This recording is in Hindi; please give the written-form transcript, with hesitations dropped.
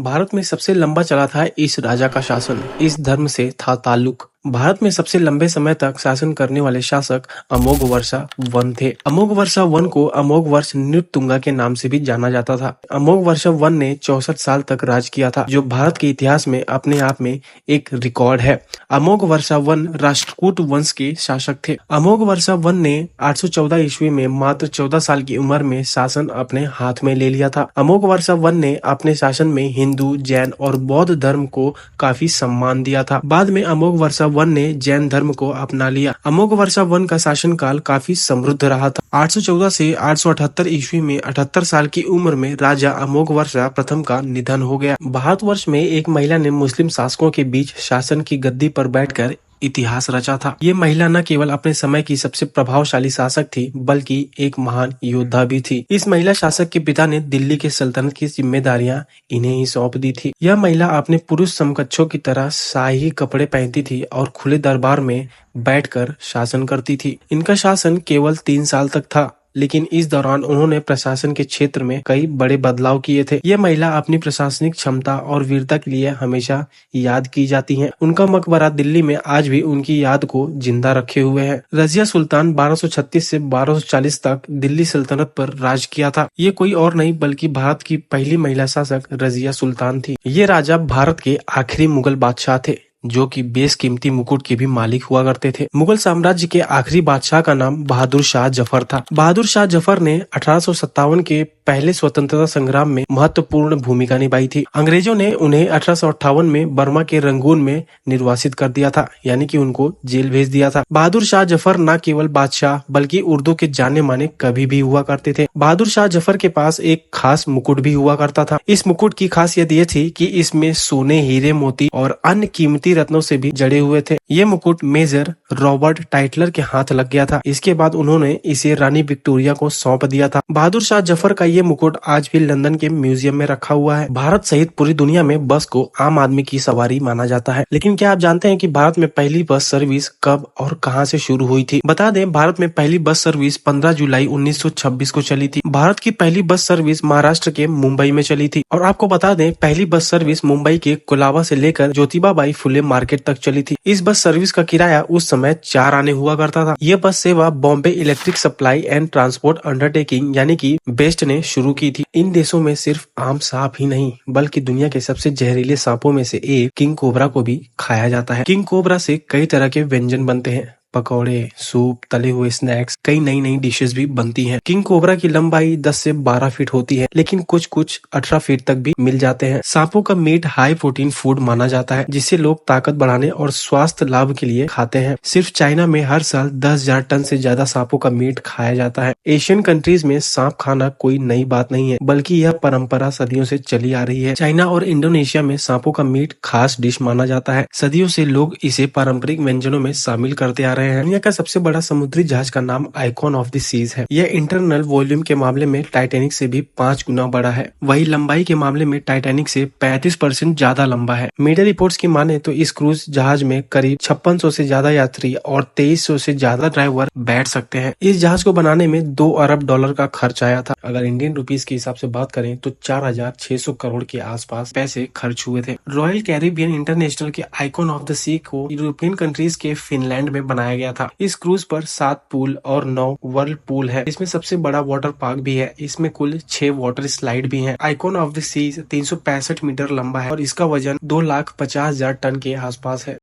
भारत में सबसे लंबा चला था इस राजा का शासन। इस धर्म से था ताल्लुक। भारत में सबसे लंबे समय तक शासन करने वाले शासक अमोघवर्षा वन थे। अमोघवर्षा वन को अमोघवर्ष नृपतुंगा के नाम से भी जाना जाता था। अमोघवर्षा वन ने 64 साल तक राज किया था, जो भारत के इतिहास में अपने आप में एक रिकॉर्ड है। अमोघवर्षा वन राष्ट्रकूट वंश के शासक थे। अमोघवर्षा वन ने 814 ईस्वी में मात्र 14 साल की उम्र में शासन अपने हाथ में ले लिया था। अमोघवर्षा वन ने अपने शासन में हिंदू, जैन और बौद्ध धर्म को काफी सम्मान दिया था। बाद में अमोघवर्षा वन ने जैन धर्म को अपना लिया। अमोघवर्षा वन का शासनकाल काफी समृद्ध रहा था। 814 से 878 ईस्वी में 78 साल की उम्र में राजा अमोघवर्षा प्रथम का निधन हो गया। भारतवर्ष में एक महिला ने मुस्लिम शासकों के बीच शासन की गद्दी पर बैठकर इतिहास रचा था। ये महिला न केवल अपने समय की सबसे प्रभावशाली शासक थी, बल्कि एक महान योद्धा भी थी। इस महिला शासक के पिता ने दिल्ली के सल्तनत की जिम्मेदारियां इन्हें ही सौंप दी थी। यह महिला अपने पुरुष समकक्षों की तरह शाही कपड़े पहनती थी और खुले दरबार में बैठकर शासन करती थी। इनका शासन केवल 3 साल तक था, लेकिन इस दौरान उन्होंने प्रशासन के क्षेत्र में कई बड़े बदलाव किए थे। ये महिला अपनी प्रशासनिक क्षमता और वीरता के लिए हमेशा याद की जाती हैं। उनका मकबरा दिल्ली में आज भी उनकी याद को जिंदा रखे हुए है। रजिया सुल्तान 1236 से 1240 तक दिल्ली सल्तनत पर राज किया था। ये कोई और नहीं बल्कि भारत की पहली महिला शासक रजिया सुल्तान थी। ये राजा भारत के आखिरी मुगल बादशाह थे, जो कि बेशकीमती मुकुट के भी मालिक हुआ करते थे। मुगल साम्राज्य के आखिरी बादशाह का नाम बहादुर शाह जफर था। बहादुर शाह जफर ने 1857 के पहले स्वतंत्रता संग्राम में महत्वपूर्ण भूमिका निभाई थी। अंग्रेजों ने उन्हें 1858 में बर्मा के रंगून में निर्वासित कर दिया था, यानी कि उनको जेल भेज दिया था। बहादुर शाह जफर न केवल बादशाह बल्कि उर्दू के जाने माने कवि भी हुआ करते थे। बहादुर शाह जफर के पास एक खास मुकुट भी हुआ करता था। इस मुकुट की खासियत ये थी कि इसमें सोने, हीरे, मोती और अन्य कीमती रत्नों से भी जड़े हुए थे। ये मुकुट मेजर रॉबर्ट टाइटलर के हाथ लग गया था। इसके बाद उन्होंने इसे रानी विक्टोरिया को सौंप दिया था। बहादुर शाह जफर का ये मुकुट आज भी लंदन के म्यूजियम में रखा हुआ है। भारत सहित पूरी दुनिया में बस को आम आदमी की सवारी माना जाता है, लेकिन क्या आप जानते हैं कि भारत में पहली बस सर्विस कब और कहां से शुरू हुई थी? बता दें, भारत में पहली बस सर्विस 15 जुलाई 1926 को चली थी। भारत की पहली बस सर्विस महाराष्ट्र के मुंबई में चली थी। और आपको बता दें, पहली बस सर्विस मुंबई के कुलाबा से लेकर ज्योतिबाबाई फुले मार्केट तक चली थी। इस बस सर्विस का किराया उस समय 4 आने हुआ करता था। यह बस सेवा Bombay electric supply and transport undertaking यानी कि बेस्ट ने शुरू की थी। इन देशों में सिर्फ आम सांप ही नहीं बल्कि दुनिया के सबसे जहरीले सांपों में से एक किंग कोबरा को भी खाया जाता है। किंग कोबरा से कई तरह के व्यंजन बनते हैं, पकौड़े, सूप, तले हुए स्नैक्स, कई नई नई डिशेस भी बनती हैं। किंग कोबरा की लंबाई 10 से 12 फीट होती है, लेकिन कुछ 18 फीट तक भी मिल जाते हैं। सांपों का मीट हाई प्रोटीन फूड माना जाता है, जिसे लोग ताकत बढ़ाने और स्वास्थ्य लाभ के लिए खाते हैं। सिर्फ चाइना में हर साल 10,000 टन से ज्यादा सांपों का मीट खाया जाता है। एशियन कंट्रीज में सांप खाना कोई नई बात नहीं है, बल्कि यह परंपरा सदियों से चली आ रही है। चाइना और इंडोनेशिया में सांपों का मीट खास डिश माना जाता है। सदियों से लोग इसे पारंपरिक व्यंजनों में शामिल करते आ रहे हैं। दुनिया का सबसे बड़ा समुद्री जहाज का नाम आइकॉन ऑफ द सीज है। यह इंटरनल वॉल्यूम के मामले में टाइटैनिक से भी 5 गुना बड़ा है। वही लंबाई के मामले में टाइटैनिक से 35% ज्यादा लंबा है। मीडिया रिपोर्ट्स की माने तो इस क्रूज जहाज में करीब 5600 से ज्यादा यात्री और 2300 से ज्यादा ड्राइवर बैठ सकते हैं। इस जहाज को बनाने में $2 अरब का खर्च आया था। अगर इंडियन रुपीस के हिसाब से बात करें तो 4600 करोड़ के आसपास पैसे खर्च हुए थे। रॉयल कैरिबियन इंटरनेशनल के आइकॉन ऑफ द सी को यूरोपियन कंट्रीज के फिनलैंड में बनाया गया था। इस क्रूज पर 7 पूल और 9 वर्ल्ड पूल है। इसमें सबसे बड़ा वाटर पार्क भी है। इसमें कुल 6 वाटर स्लाइड भी हैं। Icon of the Seas 365 metre लंबा है और इसका वजन 2,50,000 टन के आसपास है।